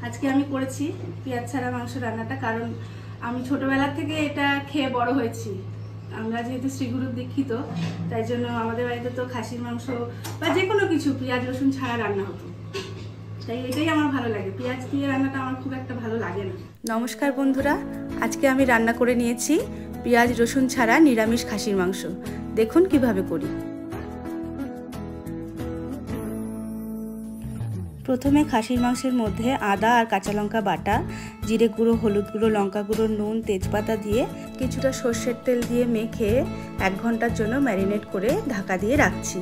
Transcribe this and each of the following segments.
আজকে আমি করেছি পেঁয়াজ ছাড়া মাংস রান্নাটা, কারণ আমি ছোটবেলা থেকে এটা খেয়ে বড় হয়েছি। আমরা যেহেতু শ্রীগুরুর দীক্ষিত, তাই জন্য আমাদের বাড়িতে তো খাসির মাংস বা যে কোনো কিছু পেঁয়াজ রসুন ছাড়া রান্না হতো, তাই এটাই আমার ভালো লাগে। পেঁয়াজ দিয়ে রান্নাটা আমার খুব একটা ভালো লাগে না। নমস্কার বন্ধুরা, আজকে আমি রান্না করে নিয়েছি পেঁয়াজ রসুন ছাড়া নিরামিষ খাসির মাংস। দেখুন কিভাবে করি। প্রথমে খাসির মাংসের মধ্যে আদা আর কাঁচা লঙ্কা বাটা, জিরে গুঁড়ো, হলুদ গুঁড়ো, লঙ্কা গুঁড়ো, নুন, তেজপাতা দিয়ে কিছুটা সর্ষের তেল দিয়ে মেখে 1 ঘন্টার জন্য ম্যারিনেট করে ঢাকা দিয়ে রাখছি।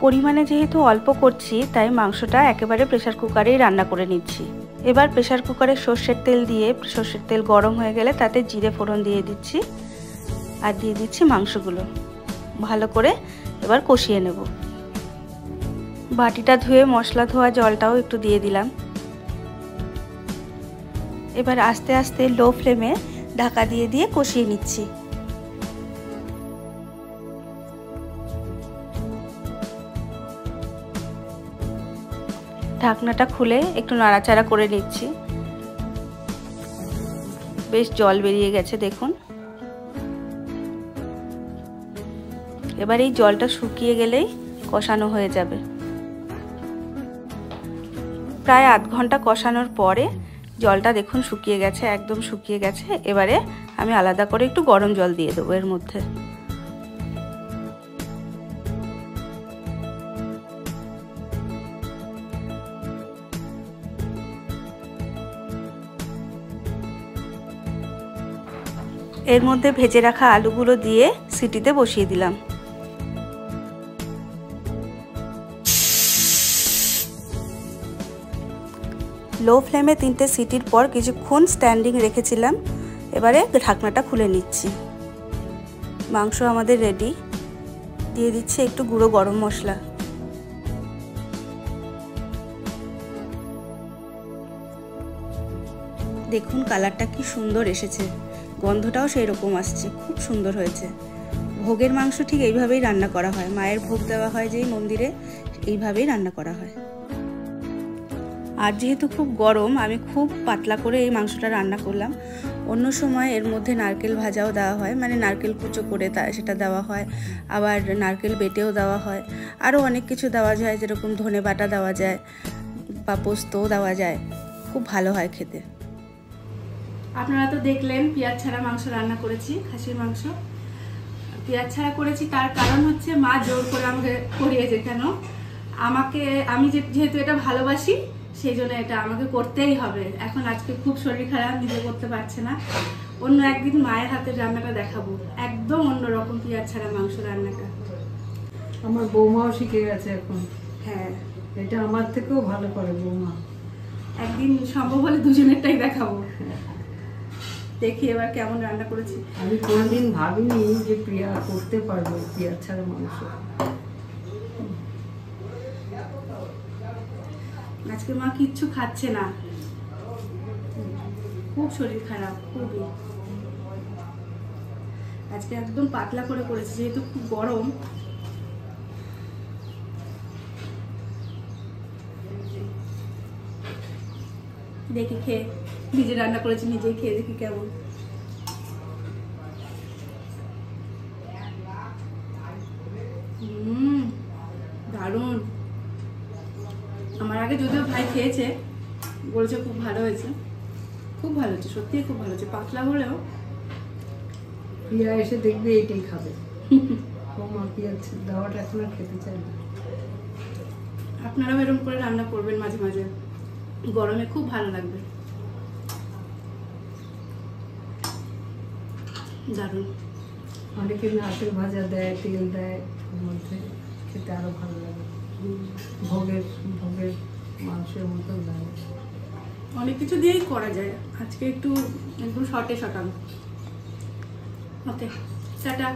পরিমাণে যেহেতু অল্প করছি, তাই মাংসটা একেবারে প্রেসার কুকারেই রান্না করে নিচ্ছি। এবার প্রেসার কুকারে সর্ষের তেল দিয়ে, সর্ষের তেল গরম হয়ে গেলে তাতে জিরে ফোড়ন দিয়ে দিচ্ছি আর দিয়ে দিচ্ছি মাংসগুলো। ভালো করে এবার কষিয়ে নেব। বাটিটা ধুয়ে মশলা ধোয়া জলটাও একটু দিয়ে দিলাম। এবার আস্তে আস্তে লো ফ্লেমে ঢাকা দিয়ে দিয়ে কষিয়ে নিচ্ছি। ঢাকনাটা খুলে একটু নাড়াচাড়া করে নিচ্ছি। বেশ জল বেরিয়ে গেছে দেখুন। এবার এই জলটা শুকিয়ে গেলেই কষানো হয়ে যাবে। প্রায় 1/2 ঘন্টা কষানোর পরে জলটা দেখুন শুকিয়ে গেছে, একদম শুকিয়ে গেছে। এবারে আমি আলাদা করে একটু গরম জল দিয়ে দেবো এর মধ্যে। এর মধ্যে ভেজে রাখা আলুগুলো দিয়ে সিটিতে বসিয়ে দিলাম। লো ফ্লেমে 3টে সিটির পর কিছুক্ষণ স্ট্যান্ডিং রেখেছিলাম। এবারে ঢাকনাটা খুলে নিচ্ছি। মাংস আমাদের রেডি। দিয়ে দিচ্ছি একটু গুঁড়ো গরম মশলা। দেখুন কালারটা কি সুন্দর এসেছে, গন্ধটাও সেই রকম আসছে, খুব সুন্দর হয়েছে। ভোগের মাংস ঠিক এইভাবেই রান্না করা হয়, মায়ের ভোগ দেওয়া হয় যেই মন্দিরে, এইভাবেই রান্না করা হয়। আর যেহেতু খুব গরম, আমি খুব পাতলা করে এই মাংসটা রান্না করলাম। অন্য সময় এর মধ্যে নারকেল ভাজাও দেওয়া হয়, মানে নারকেল কুচো করে সেটা দেওয়া হয়, আবার নারকেল বেটেও দেওয়া হয়, আরও অনেক কিছু দেওয়া যায়, যেরকম ধনে বাটা দেওয়া যায় বা পোস্তও দেওয়া যায়। খুব ভালো হয় খেতে। আপনারা তো দেখলেন পেঁয়াজ ছাড়া মাংস রান্না করেছি, খাসির মাংস। পেঁয়াজ ছাড়া করেছি তার কারণ হচ্ছে মা জোর করে আমাকে করিয়েছে। কেন? আমি যেহেতু এটা ভালোবাসি, সেই জন্য এটা আমাকে করতেই হবে। এখন আজকে খুব শরীর খারাপ, নিজে করতে পারছে না। অন্য একদিন মায়ের হাতের রান্নাটা দেখাবো, একদম অন্যরকম পেঁয়াজ ছাড়া মাংস রান্নাটা। আমার বৌমাও শিখে গেছে এখন। হ্যাঁ, এটা আমার থেকেও ভালো করে বৌমা। একদিন সম্ভব হলে দুজনেরটাই দেখাবো। দেখি এবার কেমন রান্না করেছি। আমি কোনোদিন ভাবিনি যে প্রিয়া করতে পারবো পেঁয়াজ ছাড়া মাংস। আজকে মা কিচ্ছু খাচ্ছে না, খুব শরীর খারাপ, খুবই। আজকে একদম পাতলা করে করেছি, যেহেতু খুব গরম। দেখি খেয়ে, নিজে রান্না করেছি, নিজেই খেয়ে দেখি কেমন। দারুণ। আমার আগে যদিও ভাই খেয়েছে, বলেছে খুব ভালো হয়েছে। খুব ভালো হয়েছে, সত্যিই খুব ভালো হয়েছে। পাতলা হলেও প্রিয়া এসে দেখবে এটাই খাবে। বৌমা পেঁয়াজ দেওয়াটা এখন আর খেতে চায় না। আপনারাও এরকম করে রান্না করবেন মাঝে মাঝে, গরমে খুব ভালো লাগবে। দারুণ। অনেকে নারকেল ভাজা দেয়, তেল দেয় ওর মধ্যে, খেতে আরো ভালো লাগে। ভোগের মাংসের মতো লাগে। অনেক কিছু দিয়েই করা যায়। আজকে একটু একদম শর্টে শটানো। ওকে, টাটা।